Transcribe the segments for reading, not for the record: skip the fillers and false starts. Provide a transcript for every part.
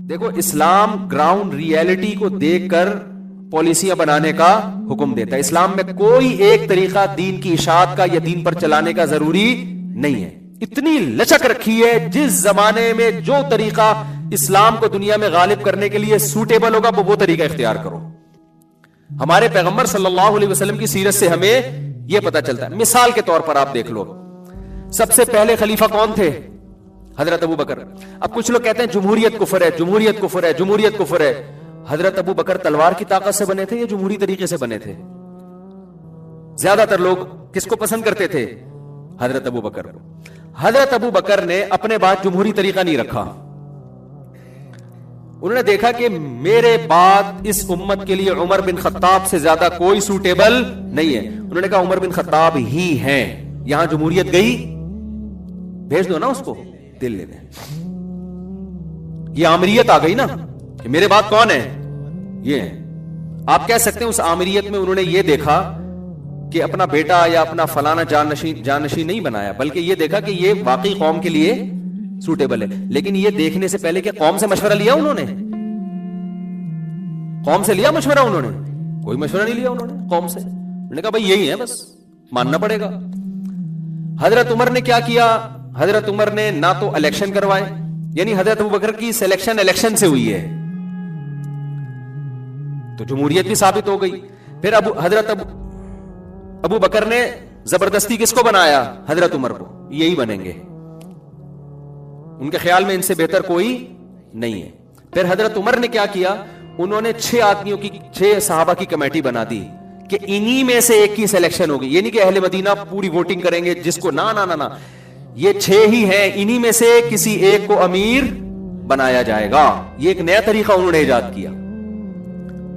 دیکھو اسلام ground reality کو دیکھ کر پالیسیاں بنانے کا حکم دیتا ہے. اسلام میں کوئی ایک طریقہ دین کی اشاعت کا یا دین پر چلانے کا ضروری نہیں ہے. اتنی لچک رکھی ہے, جس زمانے میں جو طریقہ اسلام کو دنیا میں غالب کرنے کے لیے سوٹیبل ہوگا وہ طریقہ اختیار کرو. ہمارے پیغمبر صلی اللہ علیہ وسلم کی سیرت سے ہمیں یہ پتا چلتا ہے. مثال کے طور پر آپ دیکھ لو, سب سے پہلے خلیفہ کون تھے؟ حضرت ابو بکر. اب کچھ لوگ کہتے ہیں جمہوریت کفر ہے, جمہوریت کفر ہے, جمہوریت کفر ہے. حضرت ابو بکر تلوار کی طاقت سے بنے تھے یا جمہوری طریقے سے بنے تھے؟ زیادہ تر لوگ کس کو پسند کرتے تھے؟ حضرت ابو بکر کو. حضرت ابو بکر نے اپنے بعد جمہوری طریقہ نہیں رکھا. انہوں نے دیکھا کہ میرے بعد اس امت کے لیے عمر بن خطاب سے زیادہ کوئی سوٹیبل نہیں ہے. انہوں نے کہا عمر بن خطاب ہی ہیں. یہاں جمہوریت گئی, بھیج دو نا اس کو دل لینے. یہ آمریت آ گئی نا کہ میرے بعد کون ہے, یہ ہے. آپ کہہ سکتے ہیں اس آمریت میں انہوں نے یہ دیکھا کہ اپنا بیٹا یا اپنا فلانا جانشین نہیں بنایا, بلکہ یہ دیکھا کہ یہ واقعی قوم کے لیے سوٹیبل ہے. لیکن یہ دیکھنے سے پہلے کہ قوم سے مشورہ لیا انہوں نے, قوم سے لیا مشورہ انہوں نے؟ کوئی مشورہ نہیں لیا انہوں نے قوم سے. انہوں نے کہا بھائی یہی ہے, بس ماننا پڑے گا. حضرت عمر نے کیا کیا؟ حضرت عمر نے نہ تو الیکشن کروائے, یعنی حضرت ابو بکر کی سلیکشن الیکشن سے ہوئی ہے تو جمہوریت بھی ثابت ہو گئی. پھر حضرت ابو بکر نے زبردستی کس کو بنایا؟ حضرت عمر کو, یہی بنیں گے. ان کے خیال میں ان سے بہتر کوئی نہیں ہے. پھر حضرت عمر نے کیا کیا؟ انہوں نے 6 صحابہ کی کمیٹی بنا دی کہ انہی میں سے ایک کی سلیکشن ہوگی. یعنی کہ اہل مدینہ پوری ووٹنگ کریں گے جس کو نہ یہ 6 ہی ہیں, انہی میں سے کسی ایک کو امیر بنایا جائے گا. یہ ایک نیا طریقہ انہوں نے ایجاد کیا.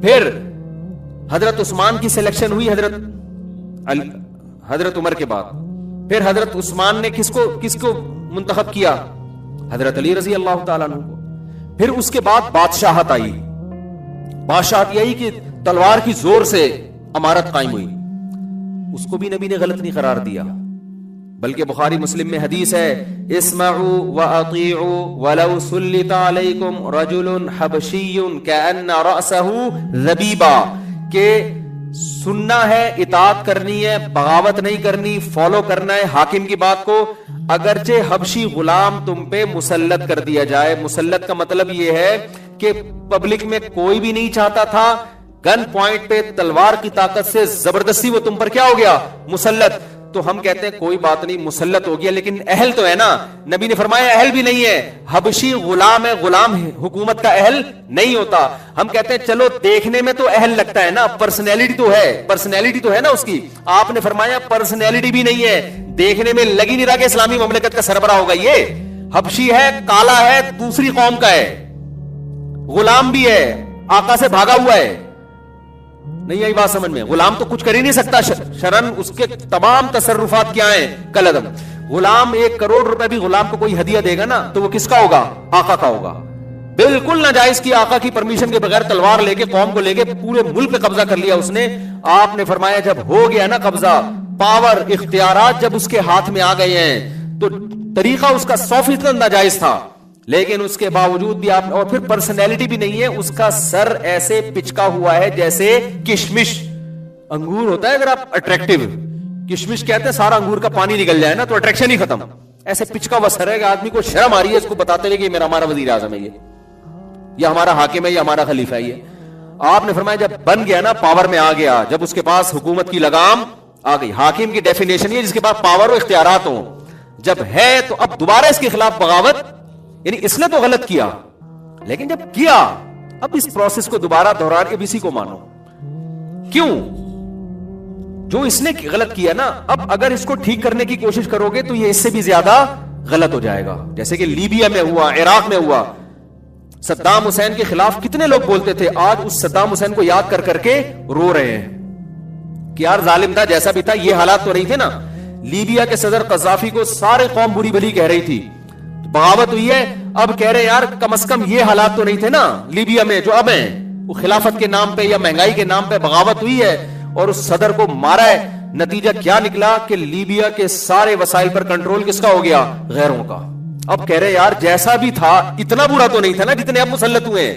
پھر حضرت عثمان کی سلیکشن ہوئی حضرت عمر کے بعد. پھر حضرت عثمان نے کس کو منتخب کیا؟ حضرت علی رضی اللہ تعالیٰ عنہ کو. پھر اس کے بعد بادشاہت آئی. بادشاہت آئی کہ تلوار کی زور سے امارت قائم ہوئی. اس کو بھی نبی نے غلط نہیں قرار دیا, بلکہ بخاری مسلم میں حدیث ہے اسمعوا واطیعوا ولو سلط علیکم رجل حبشی کأن رأسه ذبیبا, کہ سننا ہے, اطاعت کرنی ہے, بغاوت نہیں کرنی, فالو کرنا ہے حاکم کی بات کو, اگرچہ حبشی غلام تم پہ مسلط کر دیا جائے. مسلط کا مطلب یہ ہے کہ پبلک میں کوئی بھی نہیں چاہتا تھا, گن پوائنٹ پہ تلوار کی طاقت سے زبردستی وہ تم پر کیا ہو گیا؟ مسلط. تو ہم کہتے ہیں کوئی بات نہیں, مسلط ہو گیا, لیکن اہل تو ہے نا. نبی نے فرمایا اہل بھی نہیں ہے, حبشی غلام ہے, غلام حکومت کا اہل نہیں ہوتا. ہم کہتے ہیں چلو دیکھنے میں تو اہل لگتا ہے نا, پرسنالٹی تو ہے نا اس کی. آپ نے فرمایا پرسنالٹی بھی نہیں ہے, دیکھنے میں لگ ہی نہیں رہا کہ اسلامی مملکت کا سربراہ ہوگا. یہ حبشی ہے, کالا ہے, دوسری قوم کا ہے, غلام بھی ہے, آقا سے بھاگا ہوا ہے. نہیں آئی بات سمجھ میں؟ غلام تو کچھ کر ہی نہیں سکتا شرن, اس کے تمام تصرفات کیا ہیں؟ کالعدم. غلام 1 کروڑ روپے بھی غلام کو کوئی ہدیہ دے گا نا تو وہ کس کا ہوگا؟ آقا کا ہوگا. بالکل ناجائز کی, آقا کی پرمیشن کے بغیر تلوار لے کے قوم کو لے کے پورے ملک پہ قبضہ کر لیا اس نے. آپ نے فرمایا جب ہو گیا نا قبضہ, پاور, اختیارات جب اس کے ہاتھ میں آ گئے ہیں تو طریقہ اس کا 100% ناجائز تھا, لیکن اس کے باوجود بھی آپ, اور پھر پرسنالٹی بھی نہیں ہے, اس کا سر ایسے پچکا ہوا ہے جیسے کشمش. انگور ہوتا ہے اگر آپ اٹریکٹیو, کشمش کہتے ہیں سارا انگور کا پانی نکل جائے نا تو اٹریکشن ہی ختم. ایسے پچکا ہوا سر ہے کہ آدمی کو شرم آ رہی ہے اس کو بتاتے ہوئے کہ ہمارا وزیر اعظم ہے یہ ہمارا حاکم ہے, یہ ہمارا خلیفہ ہے. یہ آپ نے فرمایا جب بن گیا نا, پاور میں آ گیا, جب اس کے پاس حکومت کی لگام آ گئی. حاکم کی ڈیفینیشن یہ جس کے پاس پاور و اختیارات ہوں. جب ہے تو اب دوبارہ اس کے خلاف بغاوت, یعنی اس نے تو غلط کیا, لیکن جب کیا اب اس پروسیس کو دوبارہ دہرا کے اسی کو مانو. کیوں؟ جو اس نے غلط کیا نا, اب اگر اس کو ٹھیک کرنے کی کوشش کرو گے تو یہ اس سے بھی زیادہ غلط ہو جائے گا. جیسے کہ لیبیا میں ہوا, عراق میں ہوا. صدام حسین کے خلاف کتنے لوگ بولتے تھے, آج اس صدام حسین کو یاد کر کر کے رو رہے ہیں کہ یار ظالم تھا, جیسا بھی تھا, یہ حالات تو نہیں تھے نا. لیبیا کے صدر قذافی کو سارے قوم بری بھلی کہہ رہی تھی, بغاوت ہوئی ہے, اب کہہ رہے یار کم از کم یہ حالات تو نہیں تھے نا لیبیا میں جو اب ہیں. وہ خلافت کے نام پہ یا مہنگائی کے نام پہ بغاوت ہوئی ہے اور اس صدر کو مارا ہے. نتیجہ کیا نکلا کہ لیبیا کے سارے وسائل پر کنٹرول کس کا ہو گیا؟ غیروں کا. اب کہہ رہے یار جیسا بھی تھا اتنا برا تو نہیں تھا نا جتنے اب مسلط ہوئے ہیں.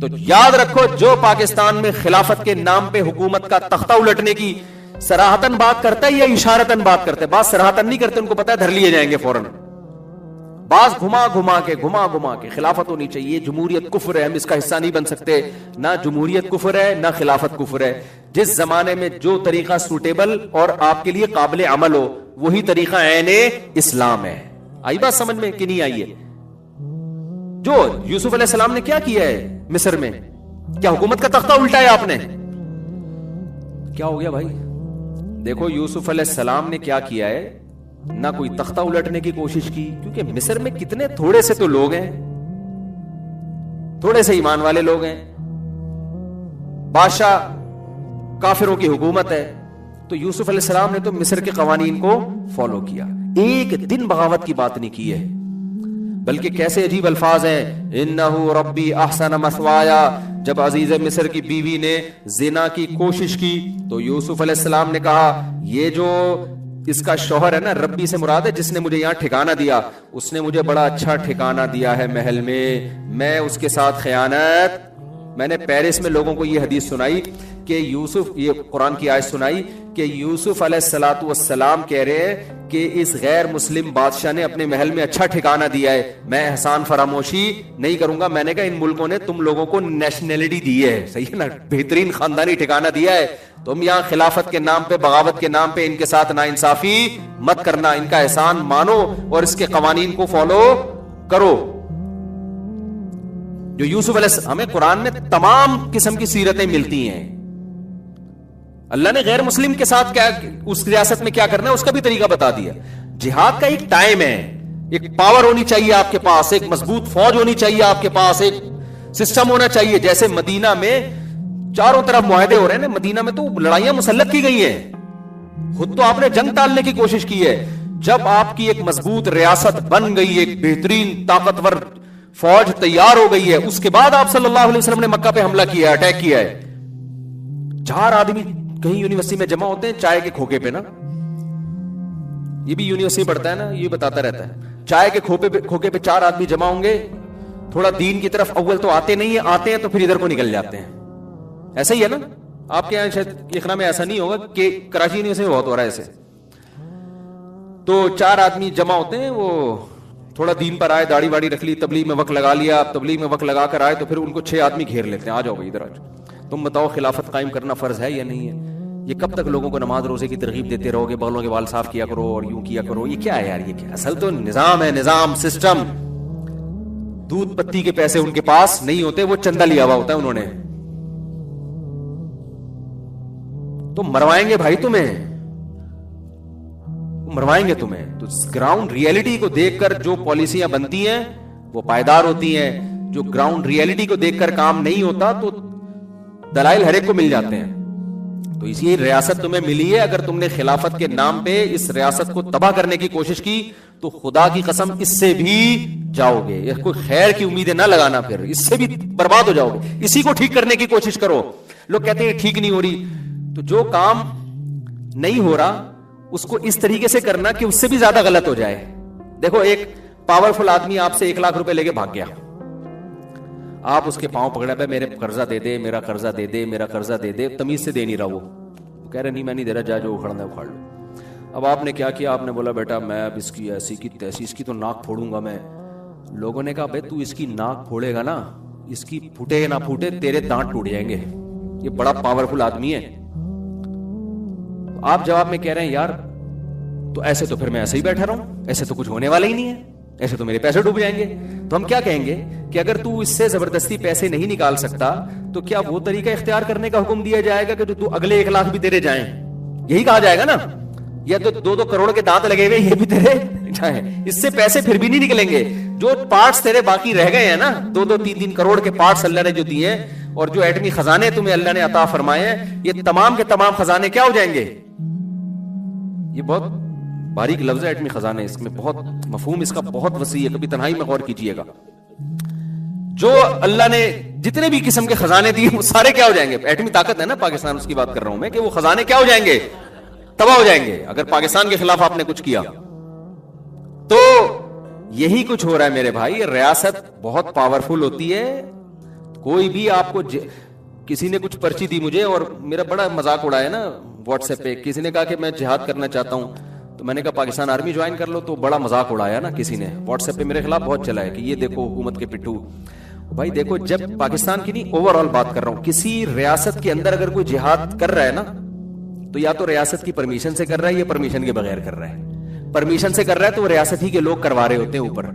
تو یاد رکھو جو پاکستان میں خلافت کے نام پہ حکومت کا تختہ الٹنے کی صراحتاً بات کرتا ہے یا اشارتاً بات کرتا ہے, بات صراحتاً نہیں کرتے, ان کو پتا ہے دھر لیے جائیں گے فوراً. بعض گھما گھما کے خلافت ہونی چاہیے, جمہوریت کفر ہے, ہم اس کا حصہ نہیں بن سکتے. نہ جمہوریت کفر ہے نہ خلافت کفر ہے. جس زمانے میں جو طریقہ سوٹیبل اور آپ کے لیے قابل عمل ہو وہی طریقہ عین اسلام ہے. آئی بات سمجھ میں کہ نہیں آئی ہے؟ جو یوسف علیہ السلام نے کیا کیا ہے مصر میں, کیا حکومت کا تختہ الٹایا آپ نے؟ کیا ہو گیا بھائی؟ دیکھو یوسف علیہ السلام نے کیا کیا ہے, نہ کوئی تختہ الٹنے کی کوشش کی, کیونکہ مصر میں کتنے تھوڑے سے تو لوگ ہیں, تھوڑے سے ایمان والے لوگ ہیں, بادشاہ کافروں کی حکومت ہے. تو یوسف علیہ السلام نے تو مصر کے قوانین کو فالو کیا, ایک دن بغاوت کی بات نہیں کی ہے. بلکہ کیسے عجیب الفاظ ہیں, انہو ربی احسن مثوایا. جب عزیز مصر کی بیوی نے زنا کی کوشش کی تو یوسف علیہ السلام نے کہا یہ جو اس کا شوہر ہے نا, ربی سے مراد ہے جس نے مجھے یہاں ٹھکانہ دیا, اس نے مجھے بڑا اچھا ٹھکانہ دیا ہے محل میں اس کے ساتھ خیانت. میں نے پیرس میں لوگوں کو یہ حدیث سنائی کہ یوسف, یہ قرآن کی آیت سنائی کہ یوسف علیہ الصلوۃ والسلام کہہ رہے ہیں کہ اس غیر مسلم بادشاہ نے اپنے محل میں اچھا ٹھکانہ دیا ہے, میں احسان فراموشی نہیں کروں گا. میں نے کہا ان ملکوں نے تم لوگوں کو نیشنلٹی دی ہے, صحیح ہے نا, بہترین خاندانی ٹھکانہ دیا ہے. تم یہاں خلافت کے نام پہ, بغاوت کے نام پہ ان کے ساتھ ناانصافی مت کرنا, ان کا احسان مانو اور اس کے قوانین کو فالو کرو. جو یوسف علیہ السلام, ہمیں قرآن میں تمام قسم کی سیرتیں ملتی ہیں. اللہ نے غیر مسلم کے ساتھ کیا, اس ریاست میں کیا کرنا ہے اس کا بھی طریقہ بتا دیا. جہاد کا ایک ٹائم ہے, ایک پاور ہونی چاہیے آپ کے پاس, ایک مضبوط فوج ہونی چاہیے آپ کے پاس, ایک سسٹم ہونا چاہیے. جیسے مدینہ میں چاروں طرف معاہدے ہو رہے ہیں, مدینہ میں تو لڑائیاں مسلط کی گئی ہیں, خود تو آپ نے جنگ ٹالنے کی کوشش کی ہے. جب آپ کی ایک مضبوط ریاست بن گئی, ایک بہترین طاقتور فوج تیار ہو گئی ہے, اس کے بعد آپ صلی اللہ علیہ وسلم نے مکہ پہ حملہ کیا ہے, اٹیک کیا ہے. 4 آدمی کہیں یونیورسٹی میں جمع ہوتے ہیں چائے کے کھوکے پہ نا, یہ بھی یونیورسٹی پڑھتا ہے نا, یہ بتاتا رہتا ہے, چائے کے کھوکے پہ 4 آدمی جمع ہوں گے, تھوڑا دین کی طرف اول تو آتے نہیں ہیں, آتے ہیں تو پھر ادھر کو نکل جاتے ہیں. ایسا ہی ہے نا آپ کے یہاں, شاید اخنا میں ایسا نہیں ہوگا کہ کراچی یونیورسٹی میں بہت ہو رہا ہے ایسے. تو 4 آدمی جمع ہوتے ہیں, وہ تھوڑا دین پر آئے, داڑھی واڑی رکھ لی, تبلیغ میں وقت لگا لیا, تبلیغ میں وقت لگا کر آئے تو پھر ان کو 6 آدمی گھیر لیتے ہیں, آ جاؤ بھائی ادھر آ جاؤ, تم بتاؤ خلافت قائم کرنا فرض ہے یا نہیں ہے؟ یہ کب تک لوگوں کو نماز روزے کی ترغیب دیتے رہو گے, بغلوں کے بال صاف کیا کرو اور یوں کیا کرو؟ یہ کیا ہے یار, یہ کیا؟ اصل تو نظام ہے, نظام, سسٹم. دودھ پتی کے پیسے ان کے پاس نہیں ہوتے, وہ چندہ لیا ہوا ہوتا ہے انہوں نے. تو مروائیں گے بھائی تمہیں, مروائیں گے تمہیں. تو گراؤنڈ ریئلٹی کو دیکھ کر جو پالیسیاں بنتی ہیں وہ پائیدار ہوتی ہیں, جو گراؤنڈ ریئلٹی کو دیکھ کر کام نہیں ہوتا تو دلائل ہر ایک کو مل جاتے ہیں. تو اسی ریاست تمہیں ملی ہے, اگر تم نے خلافت کے نام پہ اس ریاست کو تباہ کرنے کی کوشش کی تو خدا کی قسم اس سے بھی جاؤ گے. کوئی خیر کی امیدیں نہ لگانا, پھر اس سے بھی برباد ہو جاؤ گے. اسی کو ٹھیک کرنے کی کوشش کرو. لوگ کہتے ہیں ٹھیک نہیں ہو رہی, تو جو کام نہیں ہو رہا اس کو اس طریقے سے کرنا کہ اس سے بھی زیادہ غلط ہو جائے. دیکھو ایک پاورفل آدمی آپ سے 1 لاکھ روپے لے کے بھاگ گیا, آپ اس کے پاؤں پکڑے پہ, میرے قرضہ دے دے, میرا قرضہ دے دے, میرا قرضہ دے دے, تمیز سے دے نہیں رہا. وہ کہہ رہے نہیں میں نہیں دے رہا, جا جو اکھڑنا ہے اکھاڑ لو. اب آپ نے کیا کیا, آپ نے بولا بیٹا میں اب اس کی ایسی کی تیسی, اس کی تو ناک پھوڑوں گا میں. لوگوں نے کہا بھائی تو اس کی ناک پھوڑے گا نا, اس کی پھوٹے نہ پھوٹے تیرے دانت ٹوٹ جائیں گے. یہ بڑا پاورفل آدمی ہے. آپ جواب میں کہہ رہے ہیں یار تو ایسے تو پھر میں ایسے ہی بیٹھا رہا ہوں, ایسے تو کچھ ہونے والا ہی نہیں ہے, ایسے تو میرے پیسے ڈوب جائیں گے. تو ہم کیا کہیں گے کہ اگر تو اس سے زبردستی پیسے نہیں نکال سکتا تو کیا وہ طریقہ اختیار کرنے کا حکم دیا جائے گا کہ تو اگلے 1 لاکھ بھی تیرے جائیں, یہی کہا جائے گا نا. یا تو 2-2 کروڑ کے دانت لگے ہوئے یہ بھی تیرے جائیں, اس سے پیسے پھر بھی نہیں نکلیں گے. جو پارٹس تیرے باقی رہ گئے ہیں نا, 2-3 کروڑ کے پارٹس اللہ نے جو دیے ہیں, اور جو ایٹمی خزانے تمہیں اللہ نے عطا فرمائے ہیں, یہ تمام کے تمام خزانے کیا ہو جائیں گے. یہ بہت باریک لفظ ہے ایٹمی خزانے, اس میں بہت مفہوم اس کا بہت وسیع ہے, کبھی تنہائی میں غور کیجئے گا. جو اللہ نے جتنے بھی قسم کے خزانے دیے وہ سارے کیا ہو جائیں گے. ایٹمی طاقت ہے نا پاکستان, اس کی بات کر رہا ہوں میں, کہ وہ خزانے کیا ہو جائیں گے, تباہ ہو جائیں گے اگر پاکستان کے خلاف آپ نے کچھ کیا. تو یہی کچھ ہو رہا ہے میرے بھائی. ریاست بہت پاورفل ہوتی ہے. کوئی بھی آپ کو کسی نے کچھ پرچی دی مجھے اور میرا بڑا مذاق اڑایا نا واٹس ایپ پہ. کسی نے کہا کہ میں جہاد کرنا چاہتا ہوں, تو میں نے کہا پاکستان آرمی جوائن کر لو, تو بڑا مذاق اڑایا نا کسی نے واٹس ایپ پہ میرے خلاف بہت چلا ہے کہ یہ دیکھو حکومت کے پٹھو. بھائی دیکھو, جب پاکستان کی نہیں اوور آل بات کر رہا ہوں, کسی ریاست کے اندر اگر کوئی جہاد کر رہا ہے نا, تو یا تو ریاست کی پرمیشن سے کر رہا ہے یا پرمیشن کے بغیر کر رہا ہے. پرمیشن سے کر رہا ہے تو وہ ریاست ہی کے لوگ کروا رہے ہوتے ہیں اوپر.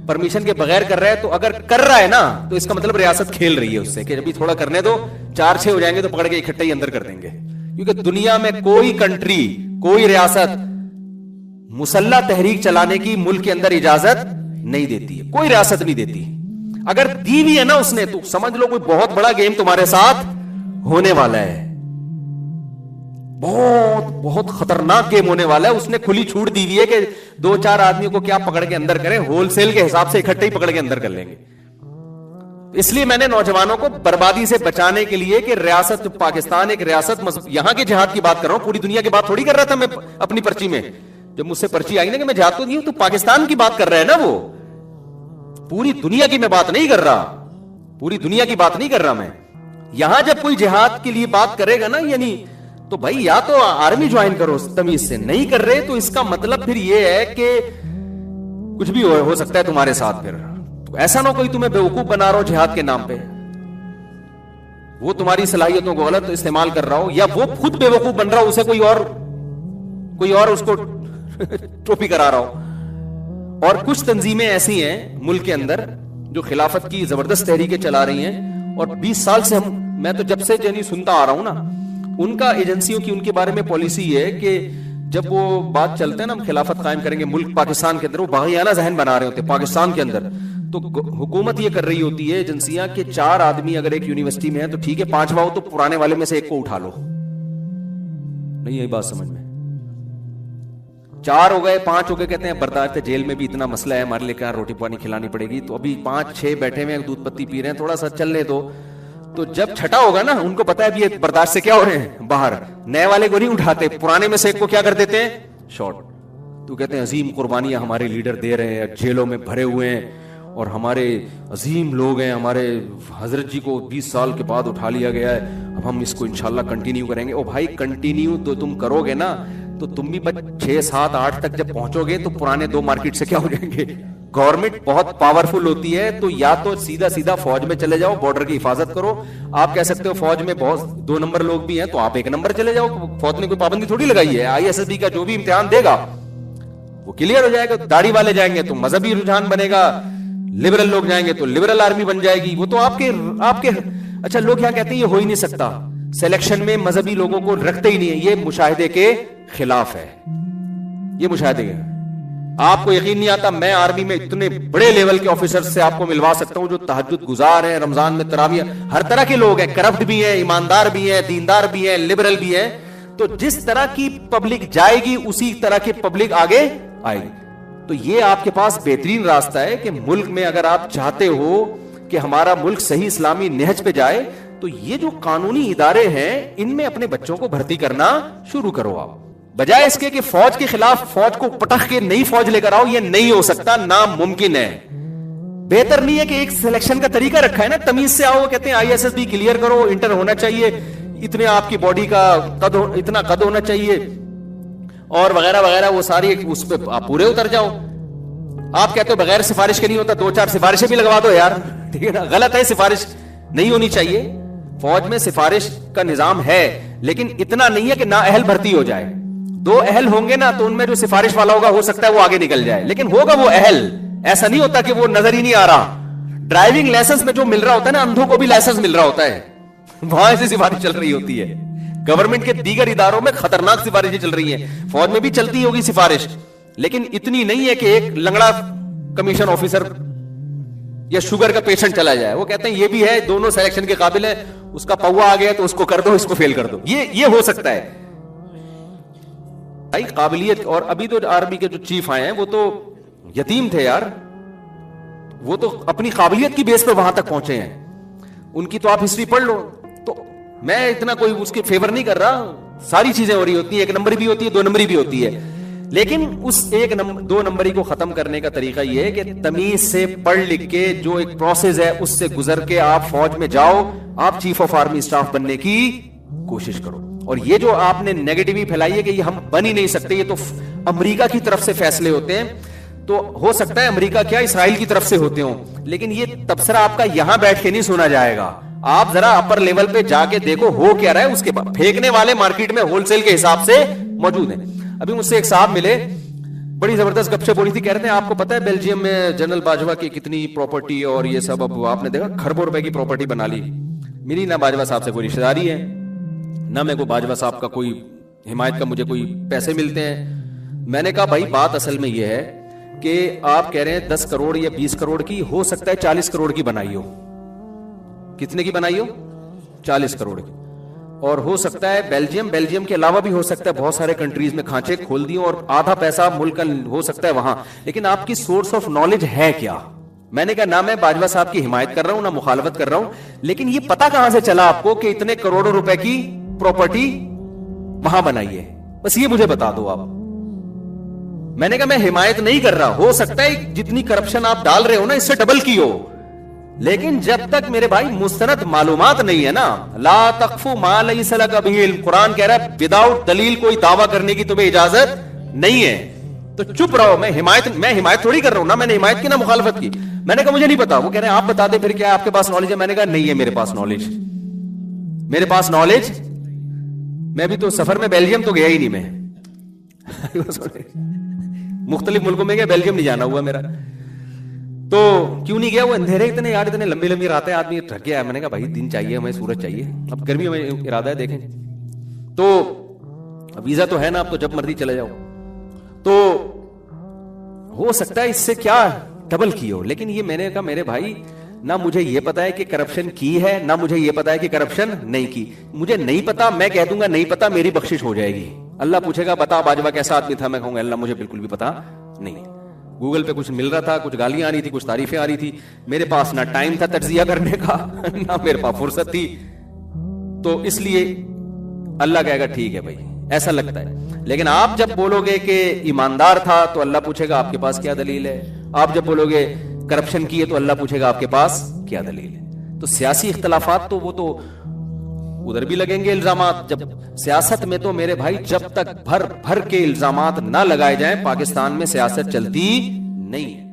پرمیشن کے بغیر کر رہا ہے تو اگر کر رہا ہے نا تو اس کا مطلب ریاست کھیل رہی ہے اس سے کہ ابھی تھوڑا کرنے دو, 4-6 ہو جائیں گے تو پکڑ کے اکٹھے ہی اندر کر دیں گے. کیونکہ دنیا میں کوئی کنٹری, کوئی ریاست مسلح تحریک چلانے کی ملک کے اندر اجازت نہیں دیتی ہے. کوئی ریاست نہیں دیتی. اگر دی بھی ہے نا اس نے, تو سمجھ لو کوئی بہت بڑا گیم تمہارے ساتھ ہونے والا ہے. بہت بہت خطرناک گیم ہونے والا ہے. اس نے کھلی چھوٹ دی ہوئی ہے کہ 2-4 آدمیوں کو کیا پکڑ کے اندر کریں, ہول سیل کے حساب سے اکٹھے ہی پکڑ کے اندر کر لیں گے. اس لیے میں نے نوجوانوں کو بربادی سے بچانے کے لیے کہ ریاست پاکستان ایک ریاست, یہاں کے جہاد کی بات کر رہا ہوں, پوری دنیا کی بات تھوڑی کر رہا تھا میں اپنی پرچی میں. جب مجھ سے پرچی آئی نا کہ میں جہاد تو نہیں ہوں, تو پاکستان کی بات کر رہا ہے نا وہ, پوری دنیا کی میں بات نہیں کر رہا. پوری دنیا کی بات نہیں کر رہا میں. یہاں جب کوئی جہاد کے لیے بات کرے گا نا, یعنی تو بھائی یا تو آرمی جوائن کرو تمیز سے, نہیں کر رہے تو اس کا مطلب پھر یہ ہے کہ کچھ بھی ہو سکتا ہے تمہارے ساتھ. پھر تو ایسا نہ کوئی تمہیں بیوقوف بنا رہا ہو جہاد کے نام پہ, وہ تمہاری صلاحیتوں کو غلط استعمال کر رہا ہو, یا وہ خود بیوقوف بن رہا ہو, اسے کوئی اور اس کو ٹوپی کرا رہا ہو. اور کچھ تنظیمیں ایسی ہیں ملک کے اندر جو خلافت کی زبردست تحریکیں چلا رہی ہیں, اور 20 سال سے میں تو جب سے جنی سنتا آ رہا ہوں نا, ان کا ایجنسیوں کی ان کے بارے میں پالیسی ہے کہ جب وہ بات چلتے ہیں نا ہم خلافت قائم کریں گے ملک پاکستان کے اندر, وہ باغیانہ ذہن بنا رہے ہوتے ہیں پاکستان کے اندر. تو حکومت یہ کر رہی ہوتی ہے ایجنسیاں کہ 4 آدمی اگر ایک یونیورسٹی میں ہیں تو ٹھیک ہے, 5واں ہو تو پرانے والے میں سے ایک کو اٹھا لو. نہیں یہی بات سمجھ میں, 4 ہو گئے 5 ہو گئے, کہتے ہیں برداشت جیل میں بھی اتنا مسئلہ ہے ہمارے لیے, کیا روٹی پانی کھلانی پڑے گی, تو ابھی 5-6 بیٹھے ہوئے دودھ پتی پی رہے ہیں, تھوڑا سا چلنے دو. تو جب چھٹا ہوگا نا, ان کو پتا ہے یہ برداشت سے کیا ہو رہے ہیں باہر, نئے والے کو نہیں اٹھاتے, پرانے میں سے ایک کو کیا کر دیتے ہیں, شارٹ. تو کہتے ہیں عظیم قربانیاں ہمارے لیڈر دے رہے ہیں, جیلوں میں بھرے ہوئے ہیں, اور ہمارے عظیم لوگ ہیں, ہمارے حضرت جی کو 20 سال کے بعد اٹھا لیا گیا ہے, اب ہم اس کو انشاءاللہ کنٹینیو کریں گے. او بھائی کنٹینیو تو تم کرو گے نا, تو تم بھی 6, 7, 8 تک جب پہنچو گے تو پرانے 2 مارکیٹ سے کیا ہو جائیں گے. گورنمنٹ بہت پاورفل ہوتی ہے, تو یا تو سیدھا فوج میں چلے جاؤ, بارڈر کی حفاظت کرو. آپ کہہ سکتے ہو فوج میں بہت 2 نمبر لوگ بھی ہیں, تو آپ 1 نمبر چلے جاؤ. فوج نے کوئی پابندی تھوڑی لگائی ہے. ISSB کا جو بھی امتحان دے گا وہ کلیئر ہو جائے گا. داڑھی والے جائیں گے تو مذہبی رجحان بنے گا, لبرل لوگ جائیں گے تو لبرل آرمی بن جائے گی. وہ تو آپ کے اچھا لوگ کیا کہتے ہیں یہ ہو ہی نہیں سکتا, سلیکشن میں مذہبی لوگوں کو رکھتے ہی نہیں ہے. یہ مشاہدے کے خلاف ہے, یہ مشاہدے کے. آپ کو یقین نہیں آتا, میں آرمی میں اتنے بڑے لیول کے آفیسر سے آپ کو ملوا سکتا ہوں جو تہجد گزار ہیں, رمضان میں تراویح, ہر طرح کے لوگ ہیں, کرپٹ بھی ہیں, ایماندار بھی ہیں, دیندار بھی ہیں, لبرل بھی ہیں. تو جس طرح کی پبلک جائے گی اسی طرح کی پبلک آگے آئے گی. تو یہ آپ کے پاس بہترین راستہ ہے کہ ملک میں اگر آپ چاہتے ہو کہ ہمارا ملک صحیح اسلامی نہج پہ جائے, تو یہ جو قانونی ادارے ہیں ان میں اپنے بچوں کو بھرتی کرنا شروع کرو. آپ بجائے اس کے کہ فوج کے خلاف فوج کو پٹخ کے نئی فوج لے کر آؤ, یہ نہیں ہو سکتا, ناممکن ہے. بہتر نہیں ہے کہ ایک سلیکشن کا طریقہ رکھا ہے نا, تمیز سے آؤ, کہتے ہیں ISSB کلیئر کرو, انٹر ہونا چاہیے, اتنے آپ کی باڈی کا اتنا قد ہونا چاہیے, اور وغیرہ وغیرہ, وہ ساری اس پہ آپ پورے اتر جاؤ. آپ کہتے ہو بغیر سفارش کے نہیں ہوتا, 2-4 سفارشیں بھی لگوا دو یار, ٹھیک ہے نا. غلط ہے, سفارش نہیں ہونی چاہیے. فوج میں سفارش کا نظام ہے, لیکن اتنا نہیں ہے کہ نااہل بھرتی ہو جائے. 2 اہل ہوں گے نا تو ان میں جو سفارش والا ہوگا ہو سکتا ہے وہ آگے نکل جائے, لیکن ہوگا وہ اہل. ایسا نہیں ہوتا کہ وہ نظر ہی نہیں آ رہا. ڈرائیونگ لائسنس میں جو مل رہا ہوتا ہے نا, اندھوں کو بھی لائسنس مل رہا ہوتا ہے, وہاں سے سفارش چل رہی ہوتی ہے. گورنمنٹ کے دیگر اداروں میں خطرناک سفارشیں چل رہی ہیں, فوج میں بھی چلتی ہوگی سفارش, لیکن اتنی نہیں ہے کہ ایک لنگڑا کمیشن آفیسر یا شوگر کا پیشنٹ چلا جائے. وہ کہتے ہیں یہ بھی ہے, دونوں سلیکشن کے قابل ہے, اس کا پوا آ گیا تو اس کو کر دو, اس کو فیل کر دو. یہ ہو سکتا ہے قابلیت. اور ابھی تو آرمی کے جو چیف آئے ہیں وہ تو یتیم تھے یار, وہ تو اپنی قابلیت کی بیس پہ وہاں تک پہنچے ہیں. ان کی تو آپ ہسٹری پڑھ لو. تو میں اتنا کوئی اس کے فیور نہیں کر رہا, ساری چیزیں ہو رہی ہوتی ہیں, 1 نمبر بھی ہوتی ہے, 2 نمبر بھی ہوتی ہے, لیکن اس دو نمبری کو ختم کرنے کا طریقہ یہ ہے کہ تمیز سے پڑھ لکھ کے جو ایک پروسیس ہے اس سے گزر کے آپ فوج میں جاؤ, آپ چیف آف آرمی اسٹاف بننے کی کوشش کرو. اور یہ جو آپ نے نیگیٹیوٹی پھیلائی ہے کہ یہ ہم بن ہی نہیں سکتے, یہ تو امریکہ کی طرف سے فیصلے ہوتے ہیں, تو ہو سکتا ہے امریکہ کیا اسرائیل کی طرف سے ہوتے ہوں, لیکن یہ تبصرہ آپ کا یہاں بیٹھ کے نہیں سنا جائے گا. آپ ذرا اپر لیول پہ جا کے دیکھو ہو کیا رہا ہے, اس کے بعد پھینکنے والے مارکیٹ میں ہول سیل کے حساب سے موجود ہیں. ابھی مجھ سے ایک صاحب ملے, بڑی زبردست گپ شپ ہو رہی تھی, کہہ رہے ہیں آپ کو پتا ہے بیلجیم میں جنرل باجوہ کی کتنی پراپرٹی اور یہ سب, اب آپ نے دیکھا کھربوں روپے کی پراپرٹی بنا لی. میری نہ باجوہ صاحب سے کوئی رشتہ داری ہے, نہ میرے کو باجوہ صاحب کا کوئی حمایت کا مجھے کوئی پیسے ملتے ہیں. میں نے کہا بھائی بات اصل میں یہ ہے کہ آپ کہہ رہے ہیں 10 کروڑ یا 20 کروڑ کی, ہو سکتا ہے 40 کروڑ کی بنائی ہو. کتنے کی بنائی ہو؟ 40 کروڑ کی. اور ہو سکتا ہے بیلجیم کے علاوہ بھی ہو سکتا ہے بہت سارے کنٹریز میں کھانچے کھول دیے اور آدھا پیسہ ملک کا ہو سکتا ہے وہاں, لیکن آپ کی سورس آف نالج ہے کیا؟ میں نے کہا نہ میں باجوہ صاحب کی حمایت کر رہا ہوں نہ مخالفت کر رہا ہوں, لیکن یہ پتا کہاں سے چلا آپ کو کہ اتنے کروڑوں روپے کی پراپرٹی وہاں بنائی ہے؟ بس یہ مجھے بتا دو آپ. میں نے کہا میں حمایت نہیں کر رہا, ہو سکتا ہے جتنی کرپشن آپ ڈال رہے ہو نا اس سے ڈبل کی ہو, لیکن جب تک میرے بھائی مستند معلومات نہیں ہے نا, لا تقف ما لیس لک بہ علم, قرآن کہہ رہا ہے وداؤٹ دلیل کوئی دعویٰ کرنے کی تمہیں اجازت نہیں ہے, تو چپ رہو. میں حمایت تھوڑی کر رہا ہوں, نہ میں نے حمایت کی نہ مخالفت کی. میں نے کہا مجھے نہیں پتا. وہ کہہ رہے ہیں آپ بتا دیں پھر کیا آپ کے پاس نالج ہے. میں نے کہا نہیں ہے میرے پاس نالج, میں بھی تو سفر میں بیلجیم تو گیا ہی نہیں, میں مختلف ملکوں میں گیا, بیلجیم نہیں جانا ہوا میرا. تو کیوں نہیں گیا؟ وہ اندھیرے اتنے یار, اتنے لمبی راتیں, آدمی تھک گیا. میں نے کہا بھائی دن چاہیے ہمیں, سورج چاہیے. اب گرمی میں ارادہ ہے دیکھیں, تو ویزا تو ہے نا, اب تو جب مرضی چلے جاؤ. تو ہو سکتا ہے اس سے کیا ڈبل کی ہو, لیکن یہ میں نے کہا میرے بھائی نہ مجھے یہ پتا ہے کہ کرپشن کی ہے, نہ مجھے یہ پتا ہے کہ کرپشن نہیں کی. مجھے نہیں پتا, میں کہہ دوں گا نہیں پتا, میری بخشش ہو جائے گی. اللہ پوچھے گا بتا باجوہ کیسا آدمی تھا, میں کہوں گا اللہ مجھے بالکل بھی پتا نہیں. گوگل پہ کچھ مل رہا تھا, کچھ گالیاں آ رہی تھی, کچھ تعریفیں آ رہی تھی, میرے پاس نہ ٹائم تھا تجزیہ کرنے کا نہ میرے پاس فرصت تھی. تو اس لیے اللہ کہے گا ٹھیک ہے بھائی ایسا لگتا ہے. لیکن آپ جب بولو گے کہ ایماندار تھا تو اللہ پوچھے گا آپ کے پاس کیا دلیل ہے. آپ جب بولو گے کرپشن کی ہے تو اللہ پوچھے گا آپ کے پاس کیا دلیل ہے. تو سیاسی اختلافات تو وہ تو ادھر بھی لگیں گے الزامات. جب سیاست میں تو میرے بھائی جب تک بھر کے الزامات نہ لگائے جائیں پاکستان میں سیاست چلتی نہیں ہے.